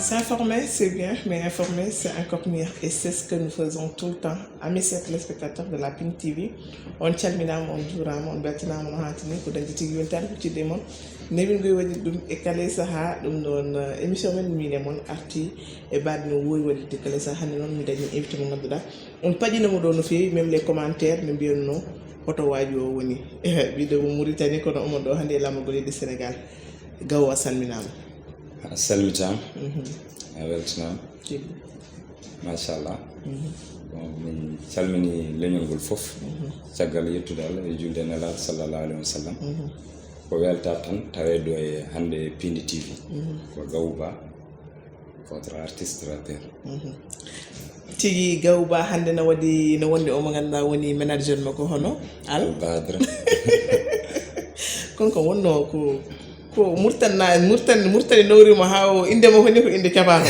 S'informer, c'est bien, mais informer, c'est encore mieux. Et c'est ce que nous faisons tout le temps. Amis chers téléspectateurs de la Pink TV, on calminama, on juurama, on beltanama no hantini ko dañi tigi weltare huccidde moon newin ngoy waɗi ɗum e kala saaha ɗum ɗon émission men mine moon arti e badde no wowi waɗirde kala saaha hannde noon mi dañi invité mo ngannduɗa on paƴinamo ɗo no feewi même les commentaires no mbiyatno oto waaji o woni ɓiɗo mo Mauritanie kono omon ɗo hannde e lamorgol leydi Sénégal gawo a salminama. A salmitam a weltanama machallah min calmini leñol ngol fof caggal yettude Allah e julde nelaɗo sallallahu alayhi wa sallam ko welta tan tawe ɗo e hannde Pindi TV ko Gawouba votre artiste rappeur tigi Gawouba hannde no waɗi no wonde o mo ganduɗa woni manager makko hono Al Badra konko wonno ko murtani nowrimo ha o indemo honi ko inde cabano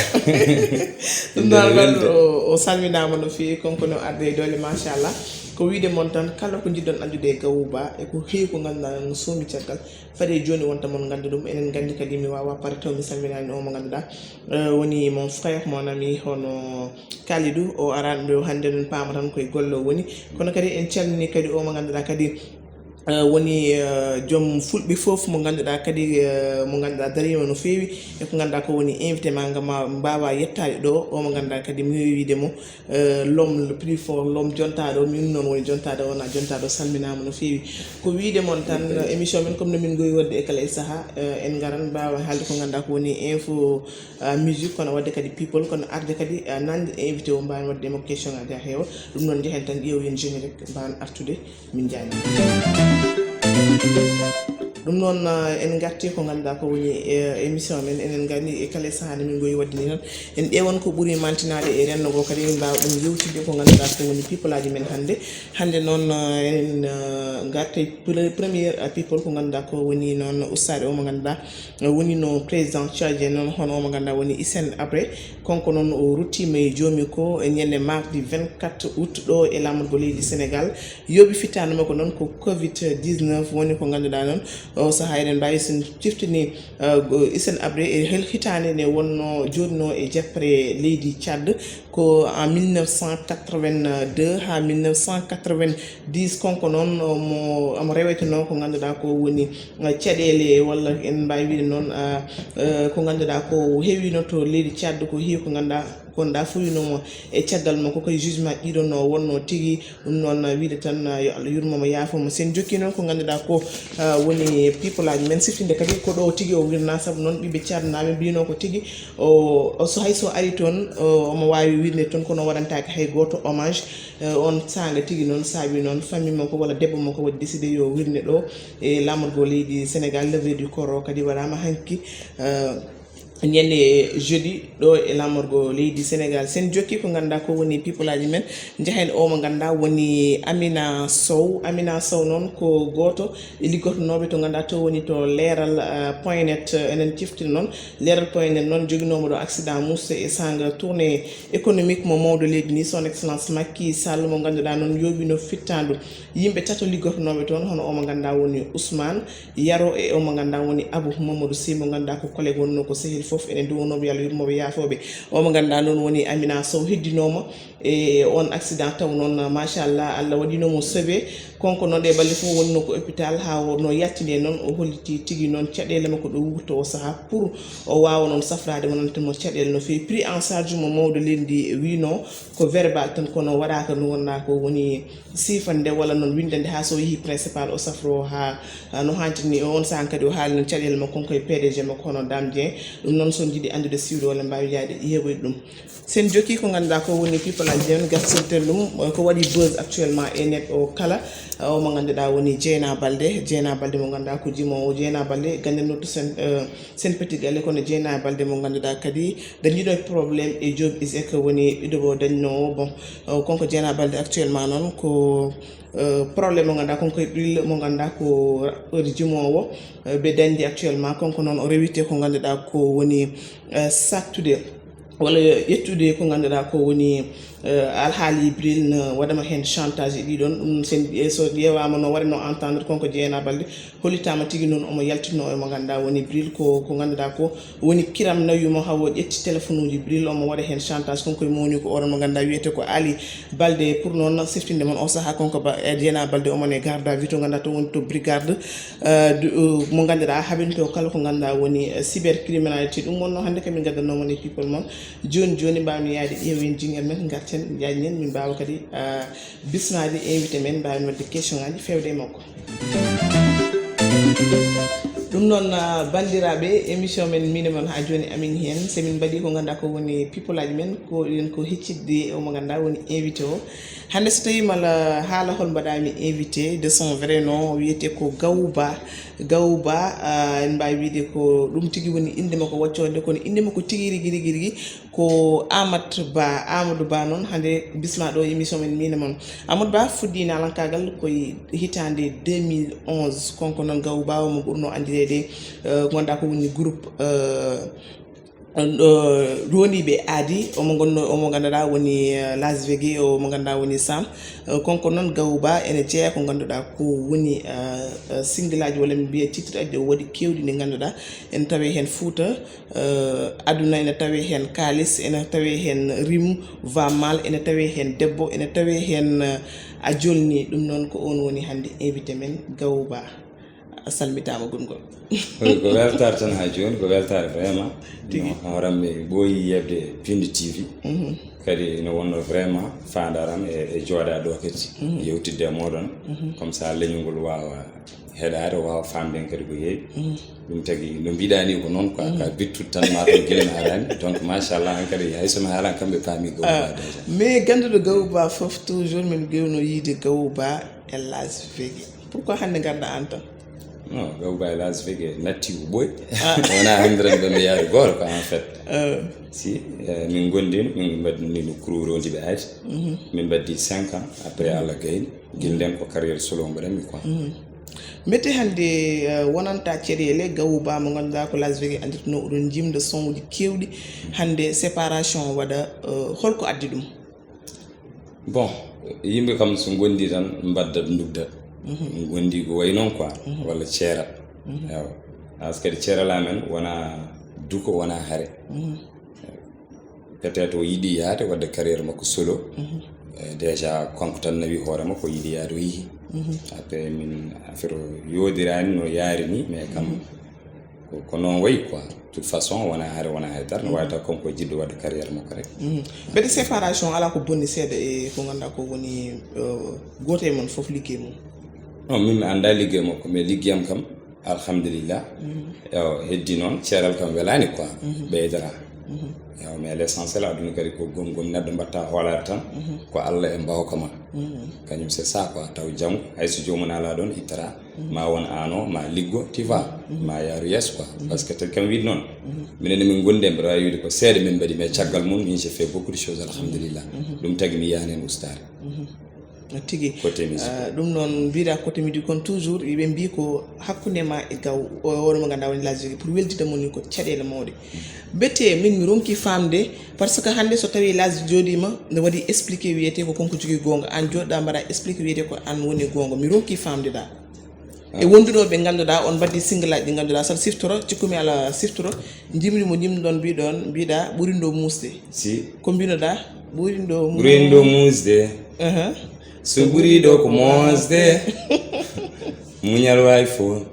ɗum noon gandu o salminama no fewi konko no arde e dole machallah ko wiide moon tan kala ko jiɗɗon andude e Gawouba e ko heewi ko ganduɗa no soomi caggal faade joni wonta moon ganda ɗum enen gandi kadi mi wawa pare taw mi salminani o mo ganduɗa woni mon frère mon ami hono Kalidou o arani ɗo hannde non paama tan koye golle o woni kono kadi en calmini kadi o mo ganduɗa kadi woni joom fulɓe fof mo ganduɗa kadi mo ganduɗa darima no fewi e ko ganduɗa ko woni invité ma gama mbawa yettade ɗo o mo ganduɗa kadi mi wiidemo l'homme le plus fort l'homme jontaɗo min noon woni jontaɗo wona jontaɗo salminama no fewi ko wiide moon tan émission men comme no min goyi wadde e kala e saaha en garan mbawa haalde ko ganduɗa ko woni info musique kono wadde kadi people kono arde kadi nande invité o mbawi wadde makko question ngaji ha heewa ɗum noon jehen tan ƴeew yen générique mbawan artude min jaani ɗum noon en garti ko ganduɗa ko woni émission men enen gandi e kala saaha min goyi wadde ni tan en ƴeewon ko ɓuuri mantinade e renndo ngo kadi min mbawa ɗum yewtidde ko ganduɗa ko woni people aji men hannde noon en garte premiére people ko ganduɗa ko woni noon ustade o mo ganduɗa woni no président tchadien noon hono o mo ganduɗa woni Hissène Habré konko noon o ruttima e joomi ko e ñande mardi 24 août ɗo e lamorgo leydi Sénégal yooɓi fittano makko noon ko covid 19 woni ko ganduɗa noon o saaha eɗen mbawi sen ciftini Hissène Habré e hel hitande nde wonno jodno e jeppere leydi Tchad ko en 1982 ha 1990 konko noon mo reweteno ko ganduɗa ko woni caɗele walla en mbawi wiide noon ko ganduɗa ko heewino to leydi Tchad ko heewi ko ganduɗa gonɗa fuyinomo e caggal makko koye jugement ɗiɗon o wonno tigui ɗum noon wiide tan yo Allah yurmomo yaafomo sen jokki noon ko ganduɗa ko woni people aji men siftinde kadi ko ɗo tigui o wirna saabu noon ɓiɓe Tchadnaɓe mbino ko tigui o so hayso ari toon omo wawi wirde toon kono waɗantaki hay goto hommage on sanga tigui noon saabi noon famille makko walla debbo makko waɗi décidé yo wirne ɗo e lamorgo leydi Sénégal levée du corps o kadi waɗama hanki ñande jeudi ɗo e lamorgo leydi Sénégal sen jokki ko ganduɗa ko woni people aji men jahen o mo ganduɗa woni Amina Sow noon ko goto e liggotonoɓe to ganduɗa to woni to leeral point net enen ciftini noon leeral point net noon joguinomo ɗo accident musse e sanga tournée économique mo mawɗo leydi ni son excellence Macky Sall mo ganduɗa noon yooɓino fittandu yimɓe tato liggotonoɓe toon hono o mo ganduɗa woni Ousmane Yaro e o mo ganduɗa woni Abou Mamadou Sy mo ganduɗa ko collègue wonno ko sehil fof enen duwonoɓe Allah yurmoɓe yaafoɓe o mo ganduɗa noon woni Amina Sow heddinomo e on accident taw noon machallah Allah waɗinomo sauvé konko noon ɗe balɗe fof wonno ko hôpital ha no yaltinde noon o holliti tigui noon caɗele makko ɗo wurto o saaha pour o wawa noon safrade wonantemo caɗele no fewi pris en charge mo mawɗo leydi wino ko verbal tan kono waɗaka no wonɗa ko woni sifande walla noon windande ha so yeehi principal o safro ha no hantini on saaha kadi o haali noon caɗele makko konko e PDG makko hono Dame Dieng ɗum noon son jiiɗi andude siwde walla mbawi yaade yeeɓoyde ɗum sen jokki ko ganduɗa ko woni people aji men gartirten ɗum ko waɗi buzz actuellement e net o kala o mo ganduɗa woni Dieynaba Baldé mo ganduɗa ko jimowo Dieynaba Baldé gandenoto sen petit galle kono Dieynaba Baldé mo ganduɗa kadi dañiɗo probléme e Job Isaac woni ɓiɗo dañnowo bon konko Dieynaba Baldé actuellement noon ko probléme mo ganduɗa konko e ɓille mo ganduɗa ko rappeur jimowo ɓe dañdi actuellement konko noon o rewite ko ganduɗa ko woni sattude wala yettude ko ganduɗa ko woni alhaali bril no waɗama hen chantage e ɗiɗon ɗum sen so ƴeewama no waɗano entendre konko Jeeyna Baldé hollitama tigui noon omo yaltino e mo ganduɗa woni bril ko ganduɗa ko woni kiram nawimo hawo ƴetti téléphone uji bril omo waɗa hen chantage konko mowni ko oɗon mo ganduɗa wiyete ko Ali Baldé pour noon siftinde mon o saaha konko Jeeyna Baldé omone garde à vue to ganduɗa to woni to brigade mo ganduɗa haɓinto kala ko ganduɗa woni cybercriminalité ɗum wonno hannde kami gaddanoma ni people mon joni mbawmi yaade ƴeewen jinguel men garten jaañen min mbawa kadi bisnade invité men mbawmi wadde question ngaji fewde e makko ɗum noon bandiraɓe émission men minemon ha joni amin hen somin mbaɗi ko ganduɗa ko woni people aji men ko ɗen ko heccidde omo ganduɗa woni invité o hande so tawi mala haala hol mbaɗami invité de son vrai nom wiyete ko Gawba en mbawi wiide ko ɗum tigui woni inde makko waccode kono inde makko tigui rigui ko Amadou Ba noon hande bisma ɗo émission men minemon Amadou Ba fuɗɗi nalankagal koye hitande 2011 konko noon Gawba omo ɓurno andirede gonɗa ko woni groupe roniɓe aadi omo ganduɗa woni Las Vegas omo ganduɗa woni Sam konko noon Gawba ene jeeya ko ganduɗa ko woni single aji walla mi mbiya titre aji o waɗi kewɗi ɗi ganduɗa ene tawe hen Fouta aduna ene tawe hen kalis ene tawe hen rim va mal ene tawe hen debbo ene tawe hen a jolni ɗum noon ko on woni hande invité men Gawba a salmitama gongol ko weltare tan ha joni ko weltare vraiment horammi ɓooyi yebde Pinde TV kadi no wonno vraiment fandaram e jooɗa ɗo kadi yewtidde e moɗon comme ça leñol ngol wawa heɗade wawa famden kadi ko yeewi ɗum tagui no mbiɗani ko noon quoi ka bittude tan mataw guila no arani donc machallah han kadi hay somi haalan kamɓe paami Gawba déjà mais ganduɗo Gawba foof toujours min gewno yiide Gawba e Las Vegas pourquoi hande garɗa an tan non Gawba e Las Vegas natti ko ɓoy wona handiran ɓe mi yaade goto quoi en fait si min gondino min mbaɗinino kuroronde ɓe aadi min mbaddi 5 ans après Allah gayni guilden ko carriére solo mbaɗanmi quoi mette hande wonanta ceɗele Gawba mo ganduɗa ko Las Vegas andirtino oɗon jimda son uji kewɗi hande séparation waɗa holko addi ɗum bon yimɓe kam so gondi tan mbaddat dugdat gondi ko way noon quoi walla ceeral ewa par ce que ceeral amen wona duko wona haare peut être o yiiɗi yaade wadde carriére makko solo déjà konko tan nawi hoore makko o yiiɗi yaade o yihi après min affaire o yodirani no yaari ni mais kam ko noon wayi quoi toute façon wona haare wona haydara no wawi taw konko jiɗɗo wadde carriére makko rek ɓeɗe séparation ala ko bonni seeɗa e ko ganduɗa ko woni goto e mon foof liggey mum non min mi anda liggey makko mais liggeyam kam alhamdulillah heddi noon ceeral kam welani quoi ɓeydara ewa mais l' essentiel aduna kadi ko gongol neɗɗo mbatta hoolare tan ko Allah e mbawka ma kañum c'est ça quoi taw janggo hayso jomum ala ɗon ittata ma won ano ma liggo tu vois ma yaaru yesso quoi par ce que tagi kam wiide noon minen min gondi mbiɗa wawi wiide ko seeɗa min mbaɗi mais caggal mum min j'ai fait beaucoup de choses alhamdulillah ɗum tagi mi yahani hen ustare tigui côté musique ɗum noon mbiɗa côté musique kon toujours yimɓe mbi ko hakkude ma e gaw oɗo mo ganduɗa woni Las Vegas pour weldide mon ni ko caɗele mawɗe bette min mi ronki famde par ce que hande so tawi Las joɗima ne waɗi expliqué wiyete ko konko jogui gonga an joɗɗa mbaɗa expliqué wiyete ko an woni gonga mi ronki famde da e wondunoɓe ganduɗa on mbaddi single aji ɗi ganduɗa saɗa siftoro cikkumi ala siftoro jimrimo jimɗon mbiɗa ɓurindo musde si ko mbinoɗa ɓurindo musde so ɓuri ɗo ko mosde muñal wawi fo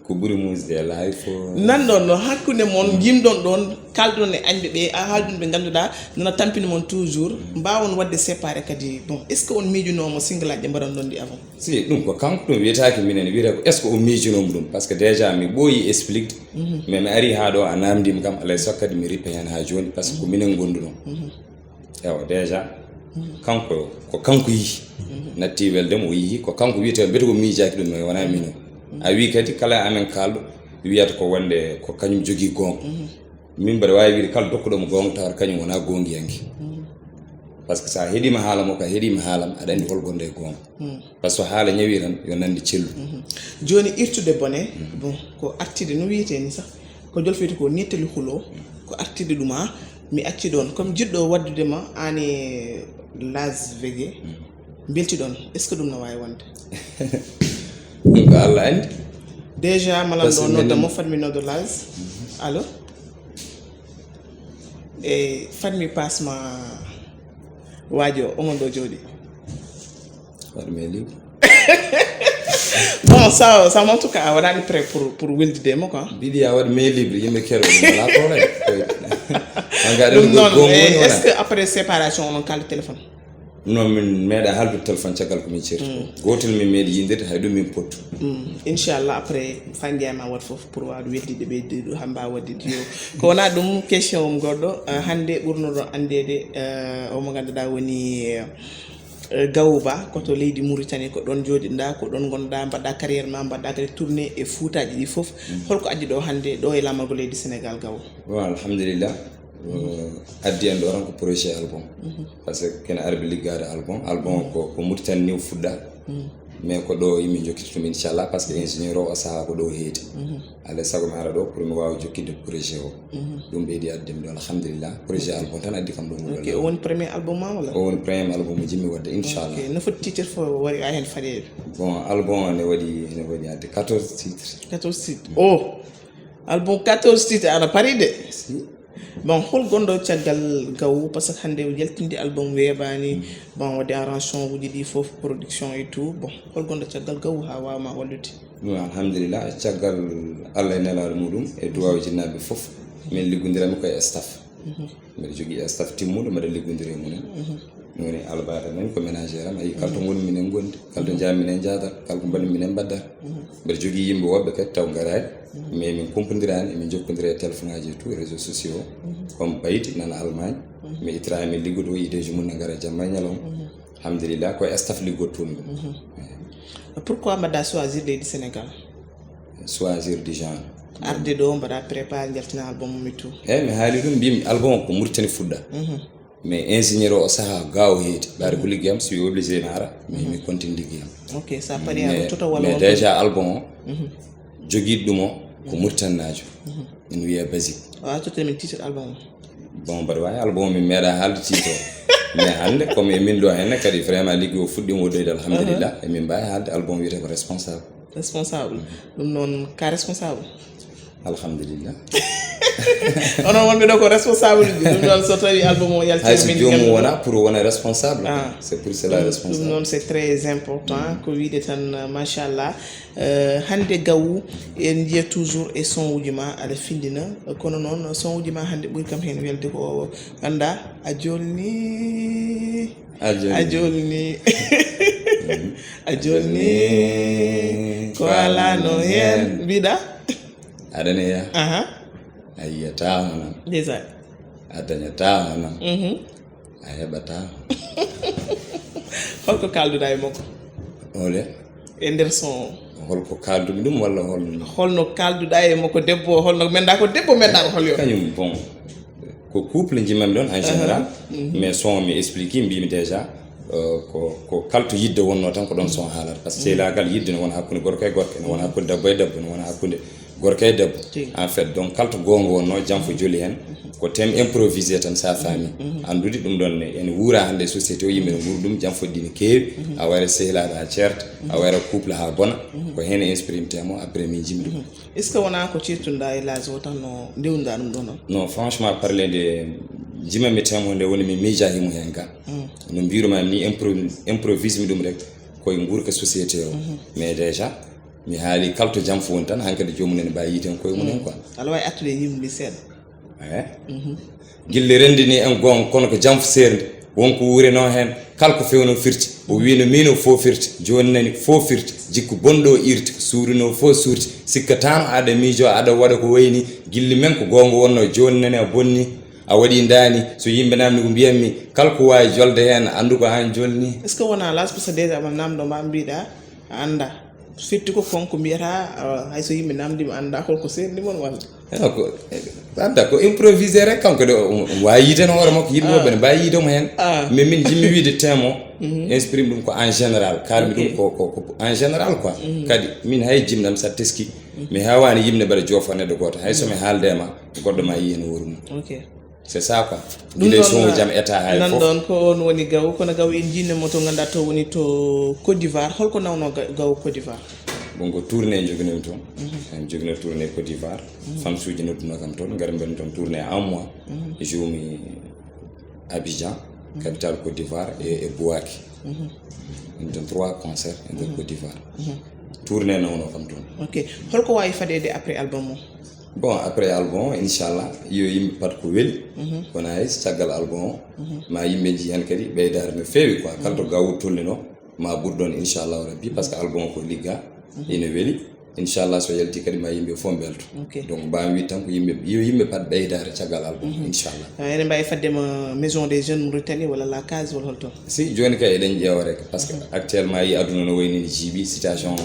ko ɓuri musde lawi fo nanɗon no hakkude moon jimɗon ɗon kalɗon e añɓe ɓe a haalduno ɓe ganduɗa nana tampini moon toujours mbawon wadde séparé kadi bon est ce que on miijunomo single aji ɗe mbaɗan ɗon ɗi avant si ɗum ko kanko ɗum wiyetake minen wiyata ko est ce que o miijunomo ɗum par ce que déjà mi ɓooyi expliquede mais mi ari ha ɗo a namdima kam alay sok kadi mi rippa hen ha joni par ce que ko minen gonduno ewa déjà kanko ko kanko yi natti weldemo o yihi ko kanko wiyete mbete ko miijaki ɗum mais wona mino a wi kadi kala amen kalɗo wiyata ko wonde ko kañum jogui gonga min mbaɗa wawi wiide kala dokkuɗomo gonga tawata kañum wona gongiyanki par ce que sa heeɗima haala makko a heeɗima haalam aɗa andi holgonde e gonga par ce que haala ñawi tan yo nandi cellu joni irtude bone bon ko artide no wiyete ni sax ko jolfete ko nettali huulo ko artide ɗuma mi acci ɗon comme jiɗɗo waddudema an e Laz Vegué belti ɗon est ce que ɗum no wawi wonde ɗum ko Allah andi déjà malan ɗo noddamo fatmi noddo Laz allo e fatmi pasma waajo omon ɗo jooɗi waɗme libre bon ça en tout cas a waɗani prêt pour weldidemo quoi mbiɗi a waɗi mail libre yimɓe keɗo ɗum wala problème ɗum noon est ce que après séparation onon kalde téléphone non min meeɗa haaldude téléphone caggal ko min certi gotel min meeɗi yindirde hay ɗum min pottu inchallah après fanndiyama wat fof pour wawde weldide ɓeyde ɗo ha mbawa waddide yo ko wona ɗum question om goɗɗo hannde ɓurnoɗo andede omo ganduɗa woni Gawu Ba koto leydi Mauritanie ko ɗon jooɗiɗa ko ɗon gonɗa mbaɗɗa carriére ma mbaɗɗa kadi tourné e fuutaji ɗi fof holko addi ɗo hannde ɗo e lamargo leydi Sénégal Gawu bon alhamdulillah addi en ɗo tan ko projet album par ce que kene arɓe liggade album ko Mauritanie ni fuɗɗa mais ko ɗo yimɓe jokkita ɗum inchallah par ce que ingénieur o saaha ko ɗo heedi alay saago mi ara ɗo pour mi wawa jokkidde projet o ɗum ɓeydi addimi ɗo alhamdulillah projet album tan addi kam ɗum ok o woni premier album ma walla o woni premier album mo jimmi wadde inchallah no foti titre fo wari a hen faɗede bon album o ne waɗi adde 14 titres 14 titres oh album 14 titres aɗa paari de bon hol gonɗo caggal Gawu par ce que hannde o jaltinde album weeɓani bon wadde arrangement uji ɗi fof production et tout bon hol gonɗo caggal Gawu ha wawma wallude ɗum alhamdulillah caggal Allah e nelaɗo muɗum e duwaw jinnaɓe fof min liggodirami koye staff mbiɗa jogui staff timmuɗo mbiɗa liggodiri munen mi woni albaɗa men ko ménagére am ayi kala to goni minen gondi kala to jami minen jadata kala ko mbalmi minen mbaddata mbiɗa jogui yimɓe woɓɓe kadi taw garani mais min kumpodirani emin jokkodiri e téléphone aji et tout réseaux sociaux comme ɓayti nana Allemagne mi ittira min liggodo idéji mum ne gara jamma e ñalawma alhamdulillah koye staff liggottomi ɗum pourquoi mbaɗa choisir leydi Sénégal choisir du genre arde ɗo mbaɗa préparé jaltina album mum et tout eyyi mi haali ɗum mbimi album ko Mauritanie fuɗɗa mais ingénieur o saaha gawo heedi ɓaade ko liggeyam si obligé mi ara mais mi continue liggeyam ok ça paari a ruttoto walla mais déjà album o joguiɗo ɗum o ko Mauritanajo ene wiye basique wawa tottode min titre album o bon mbaɗa wawi album min meeɗa haalde titre o mais hannde comme emin ɗo henne kadi vraiment liggi o fuɗɗima woɗɗoyde alhamdulillah emin mbawi haalde album wiyete ko responsable ɗum noon ka responsable alhamdulillah onon wonɓe ɗo ko responsable ji ɗum noon so tawi album o yaltimin jomum wona pour wona responsable c'est pour cela responsable ɗum noon c'est très important ko wiide tan machallah hannde Gawu en jiya toujours e son uji ma aɗa findina kono noon son uji ma hannde ɓuri kam hen welde ko ganda a jolni a jolni ko alano hen mbiɗa aɗaneya a yiyatama nam déjà a dañatama nam a heɓatama holko kalduɗa e makko ole e nder son holko kaldumi ɗum walla holno kalduɗa e makko debbo holno menda ko debbo menda ko hol yo kañum bon ko couple jimmami ɗon en général mais son mi explique mbimi déjà ko kalto yidde wonno tan ko ɗon son haalata par ce que seylagal yidde ne wona hakkude gorko e gorko ne wona hakkude debbo e debbo ne wona hakkude gorko e debbo en fait donc kalto gonga wonno jam fo joli hen ko thème improvisé tan sa faami andude ɗum ɗon ene wuura hande société o yimɓe ne wuuri ɗum jam foddi ne keewi a wayra sehlaɗo ha ceerta a wayra couple ha bona ko hen inspirime temo après min jimi ɗum est ce que wona ko cirtuɗa e Laz o tan no ndewnuɗa ɗum ɗo noon non franchement parler de jimami temo nde woni mi miijahimo hen ga no mbirumami ni improvise mi ɗum rek koye guurka société o mais déjà mi haali kalto jam fo woni tan hankkadi jomum ene mbawi yiiten koye mumen quoi aɗa wawi attude yimɓe seeɗa gille rendini en gon kono ko jam fo serde wonko wuureno hen kala ko fewno firti o wino mino fo firti joni nani fo firti jikku bonɗo irti suurino fo suurti sikkatama aɗa miijo aɗa waɗa ko wayni gilli men ko gonga wonno joni nani a bonni a waɗi dani so yimɓe namdi ko mbiyatmi kala ko wawi jolde hen andu ko han jolni est ce que wona Laz parce que déjà ma namdo ma mbiɗa a anda firti ko konko mbiyata hayso yimɓe namdima anda holko serdimon walla ko anda ko improvisé rek kanko de wawi yiiden hoore makko yimɓe woɓɓe ne mbawi yiidomo hen mais min jimmi wiide temo exprime ɗum ko en général kalmi ɗum ko en général quoi kadi min hay jimɗam sa teski mi hawani yimne mbaɗa joofa neɗɗo goto hay somi haaldema goɗɗo ma yi hen wuuru mum c'est ça quoi dile son jam état hay nan don ko on woni gaw kono gaw en jinne moto ganda to woni to Côte d'Ivoire holko nawno gaw Côte d'Ivoire bon ko tourner jogino ton en jogino tourner Côte d'Ivoire fam suji notuno kam ton ngar ben ton tourner un mois joumi Abidjan capitale Côte d'Ivoire et Bouaké donc 3 concerts de Côte d'Ivoire tourner non kam ton ok holko wawi fadede après album bon après album inchallah yo yimbe pat ko weli kona ay tagal album ma yimbe ji hen kadi beydar no fewi quoi kalto gawu tollino ma burdon inchallah rabbi parce que album ko ligga ina weli inchallah so yalti kadi ma yimbe fo belto donc ba wi tan ko yimbe pat beydar tagal album inchallah ene mbay faddema maison des jeunes Mauritanie wala la case wala holto si joni kay den jeewa rek parce que actuellement yi aduna no wayni jibi situation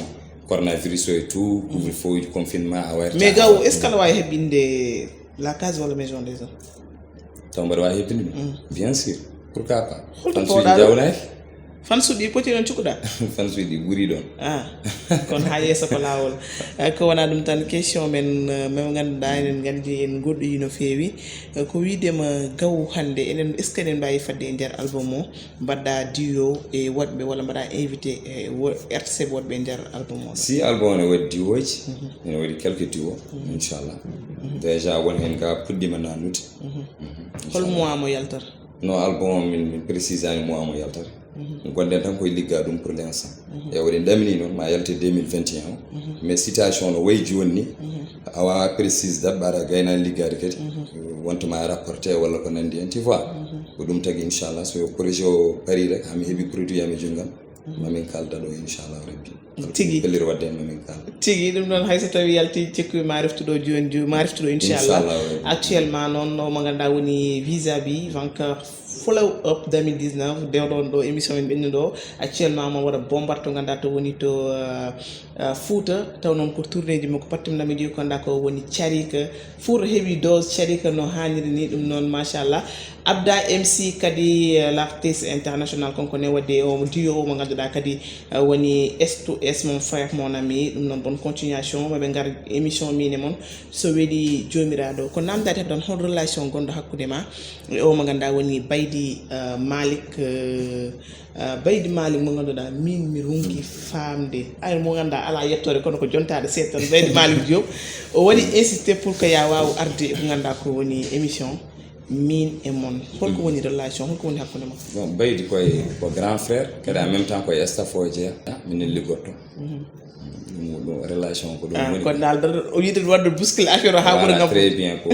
coronavirus et tout couvre-feu confinement mais gaw est ce que la way hebinde la case wala maison des hommes tombar way hebinde bien sûr pourquoi pas fan sudi poti non cukuda fan sudi buri don kon haye sa ko lawol ko wana dum tan question men ganda en gandi en goddo yino fewi ko widema gaw hande enen est ce que en bayi fadde der album o badda duo e wadbe wala bada invité e RTC wadbe der album o si album ne waddi woji ne wadi quelques duo inchallah déjà won hen ga puddima nanude hol mois mo yaltar no album min précisani mois mo yaltar gonden tan koy ligga dum pour l'instant e wadi damini non ma yalte 2021 mais situation no way joni awa précise da bara gayna ligga kadi wonto ma rapporter wala ko nandi en tu vois ko dum tagi inchallah so projet o pari rek am hebi produit am jungam mamin kalda do inchallah rabbi tigi belir wadde mamin kal tigi dum non hayso tawi yalti cikku mariftudo joni mariftudo inchallah actuellement non no ma ganda woni vis-à-vis vainqueur follow up 2019 dewdon do émission min benni do actuellement mo wada bombarto ganda to woni to Fouta taw non ko tourner ji mako pattum nami di ko nda ko woni Charika Fouta heavy dose Charika no haniri ni dum non machallah Abda MC kadi l'artiste international konko ne wadde o duo mo ganduda kadi woni S2S mon frère mon ami dum non bonne continuation mabe ngar émission mi ne mon so wedi jomirado ko namdate don hon relation gondo hakkude ma o mo ganda woni Baydi Malik Baydi Malik mo ganduda min mi ronki famde ay mo ganda ala yettore kono ko jontade seton Baydi Malik Diop o wadi insister pour que ya waw arde ko ganda ko woni émission min et mon holko woni relation holko woni hakkunde ma bon Baydi ko grand frère kadi en même temps ko staff o je min ligotto relation ko dum woni ko dal o yidi wadde bouscle affaire ha wona ngam très bien ko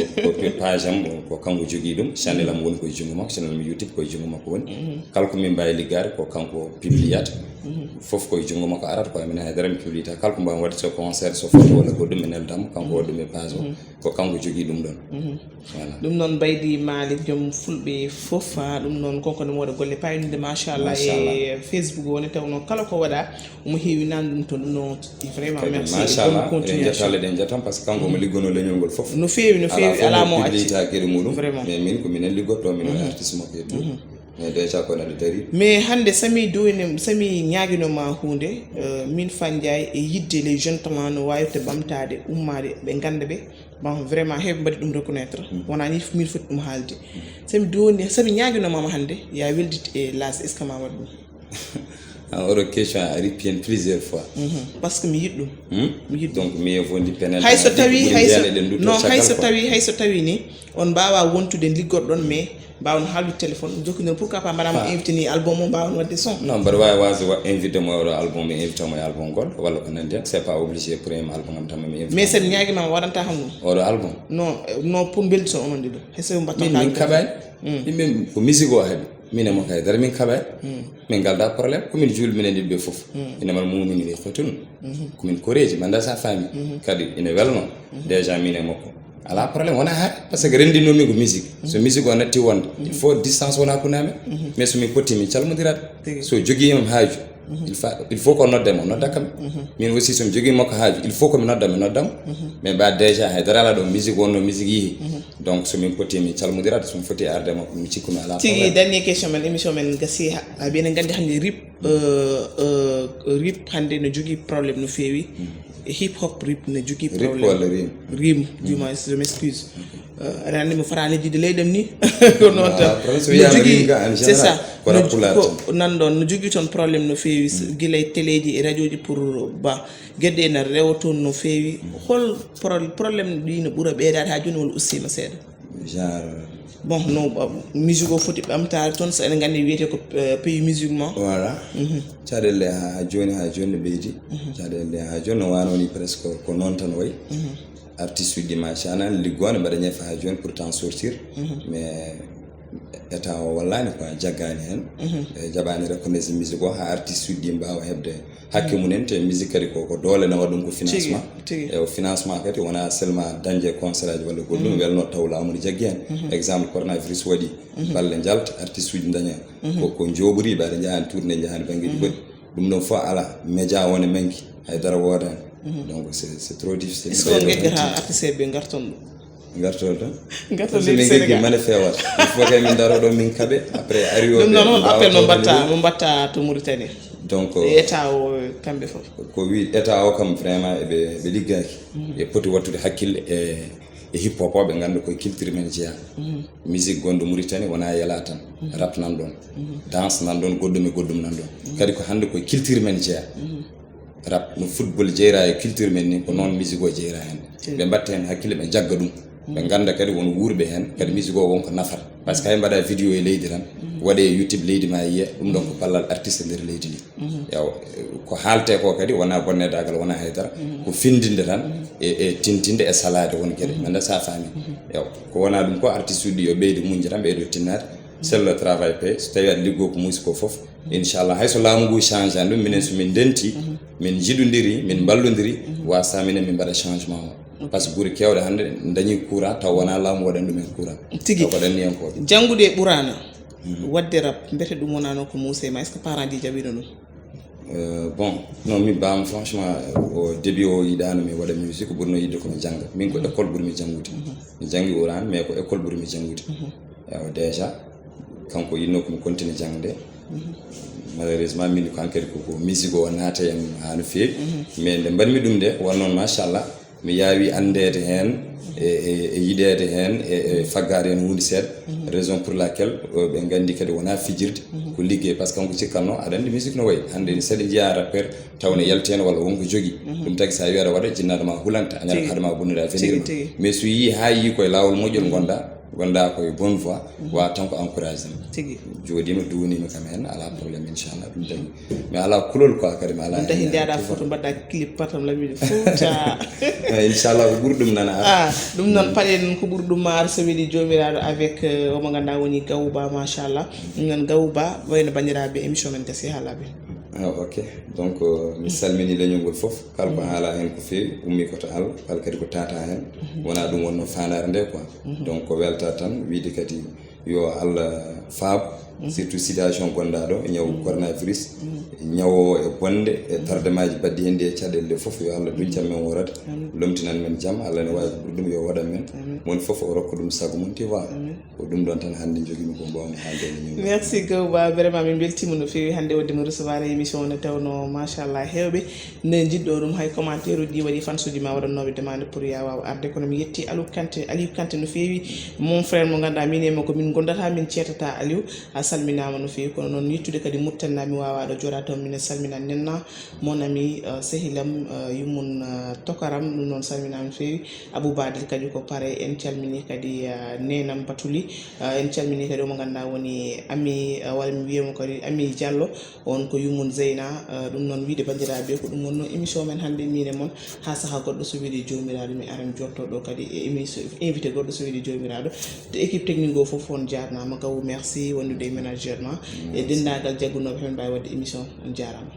page am ko kanko jogi dum channel am woni ko jungo makko channel mi YouTube ko jungo makko woni kalko min bayi ligare ko kanko publiat fof ko jungo makko arat ko min haydara mi publita kalko mbam wadde so concert so photo wala ko dum min dam kanko wadde mi page ko kanko jogi dum don voilà dum non Baydi Malik jom fulbe fof dum non konko no wada golle payinde machallah e Facebook woni tawno kala ko wada mo heewi nan dum to no vraiment merci machallah en jatale den jatam parce que kanko mo liggono leñol gol fof no feewi ala mo acci ta kede mudum mais min ko minen liggoto min artiste mo ke tout mais déjà ko na dari mais hande sami doyne sami nyaagino ma hunde min fanjay e yidde les jeunes talents no wayte bamtade ummade be gande be bon vraiment heb mbadi dum reconnaître wona ni min foti dum halde sami doni sami nyaagino ma hande ya weldit e las est ce que ma wadu en question a répété plusieurs fois parce que mi yiddum donc mi vondi penal hayso tawi ni on bawa wontude liggordon mais bawon haldu téléphone jokkinol pourquoi pas madame invité ni album mo bawon wadde son non bar way wazi invité mo album mi invité mo album gol wala ko nande c'est pas obligé pour un album am tam mi invité mais sen nyaagi ma wadanta hamdum o album non pour beldi so on dido heso mbatto min kabay min ko musique o habi min mo kay dar min kabay min galda problème ko min jul min dibbe fof ina mal mo min ni khotun ko min koreji manda sa fami kadi ina welno déjà min mo ko ala problème wona ha parce que rendi nomi ko musique so musique on natti wonde il faut distance wona ko name mais so mi poti mi calmodirat so jogi am haaju il faut qu'on nodde mo nodda kam min aussi so jogi makko haaju il faut ko mi nodda mi noddam mais ba déjà haydara la do musique wonno musique yi donc so min poti mi calmodirat so mi foti arde makko mi cikkumi ala tigi dernier question men émission men gassi ben gandi hande rip hande no jogi problème no fewi hip hop rip ne jogi problème rip rim du moins je m'excuse randi mo farani jide leydem ni ko non tan c'est ça ko nan don no jogi ton problème no feewi gilay téléji e radioji pour ba gedde na rewoton no feewi hol problème di no bura beedade ha joni wol ustima seeda genre bon no musique o foti ɓamtare toon so eɗen gandi wiyete ko pays musulman voilà caɗele ha joni ɓeydi caɗele ha joni no wanoni presque ko noon tan wayi artiste uji machallah liggone mbaɗa ñeefa ha joni pour temps sortir mais état o wallani ko jaggani hen jaɓani reconnaisse musique o ha artiste uji mbawa hebde hakke munen te musique kadi ko doole nawa ɗum ko financement e o financement kadi wona seulement dañde concert aji walla goɗɗum welno taw laamu ne jaggi hen exemple coronavirus waɗi balle jalta artiste uji daña ko joɓori ɓaɗa jahani tourné jahani banggueji goɗɗi ɗum ɗon fof ala média wona manki haydara wodani donc c'est trop difficile est ce que gueɗɗata artiste ɓe garton ɗum gartol tan min geggi mane fewata il faut que min daro ɗo min kaɓe après ari o ɗum noon on appel mo mbatta to Mauritanie donc état o kamɓe fof ko wi état o kam vraiment ɓe liggaki e poti wattude hakkille e hip hop o ɓe ganda koye culture men jeeya musique gonɗo Mauritanie wona yala tan rap nan ɗon danse nan ɗon goɗɗum e goɗɗum nan ɗon kadi ko hande koye culture men jeeya rap no football jeyra e culture men ni ko noon musique o jeyra hen ɓe mbatta hen hakkille ɓe jagga ɗum ɓe ganda kadi won wuurɓe hen kadi musique o wonko nafata par ce que hay mbaɗa vidéo e leydi tan waɗe YouTube leydi ma yiya ɗum ɗon ko ballal artiste nder leydi ndi yaw ko haalte ko kadi wona bonnedagal wona haydara ko findinde tan e tintinde e salade won gueɗe manda sa faami yaw ko wona ɗum ko artiste uɗi yo ɓeydi muñde tan ɓeydo tinnade seul le travail paye so tawi aɗa liggo ko musique o foof inchallah hayso laamu ngu change an ɗum minen somin denti min jiɗodiri min ballodiri wasa minen min mbaɗa changement o par ce que ɓuuri kewɗe hannde dañi courant taw wona laamu waɗan ɗumen courant tigi ko ɗanni hen ko janngude ɓurana wadde rap mbete ɗum wonano ko Moussa ma est ce que parent ji jaɓino ɗum bon non mi bam franchement au début o yiɗano mi waɗa musique ko ɓurno yidde komi jangga min ko école ɓuuri mi janngude mi janggi Oran mais ko école ɓuuri mi janngude ewa déjà kanko yinno komi continue jangde malheureusement min ko hankadi ko musique o naata en ha no feewi mais nde mbaɗmi ɗum de won noon machallah mi yaawi andede hen e yiɗede hen e faggade hen hunde seeɗa raison pour laquelle ɓe gandi kadi wona fijirde ko liggey par ce que kanko cikkanno aɗa andi musique no wayi hande saɗa jiya rappeur taw ne yalti hen walla wonko jogui ɗum tagi sa wi aɗa waɗa jinnaɗo ma hulanta añata haadema bonnude a fenirma mais so yi ha yi koye lawol moƴƴol gonda koye bonne voie wa tan ko encouragé tigi joɗima duwnima kam hen ala probléme inchallah ɗum tagi mais ala kulol quoi kadi mi ala ɗum tahi ndeyaɗa photo mbaɗɗa clip patam lamide fouta inchallah ko ɓuuri ɗum nana ɗum noon paɗen ko ɓuuri ɗum mar so weeli jomiraɗo avec omo ganduɗa woni Gawouba machallah ɗum noon Gawouba wayno bandiraɓe émission men gasi ha laaɓe ok donc mi salmini leñol ngol foof kala ko haala hen ko feewi ummi koto Allah kala kadi ko tata hen wona ɗum wonno fandare nde quoi donc ko welta tan wiide kadi yo Allah faabo surtout situation gonɗa ɗo e ñaw coronavirus ñawowo e bonde e tardemaji baddi hen ndi e caɗele foof yo Allah duccan men worata lomtinan men jaam Allah ne wawi ko ɓuri ɗum yo waɗan men woni foof o rokka ɗum sago mum ti wa ko ɗum ɗon tan hande joguimi ko mbawmi haalde e merci Gawouba vraiment min beltima no feewi hande waddimo recevoir émission ne tawno machallah hewɓe ne jiɗɗo ɗum hay commentaire uji ɗi waɗi fansuji ma waɗannoɓe demande pour ya wawa arde kono mi yetti Aliou Kanté no feewi mon frère mo ganduɗa min e makko min gondata min ceetata Aliou a salminama no feewi kono noon yettude kadi muttanna mi wawaɗo joɗa taw mine salmina nenna mon ami sehilam yummum tokaram ɗum noon salminama no feewi Aboubadil kadi ko pare en calmini kadi nenam Batuli en calmini kadi omo ganduɗa woni ami walla mi wiyamo kadi ami Diallo on ko yummum Zeyna ɗum noon wiide bandiraɓe ko ɗum wonno émission men hannde min e moon ha saaha goɗɗo so weeli jomiraɗo mi aran jottoɗo kadi e émission invité goɗɗo so weeli jomiraɗo to équipe technique o foof on jarnama Gawou merci wondude e ménageur ma e dendagal jaggunoɓe hen mbawi wadde émission on jarama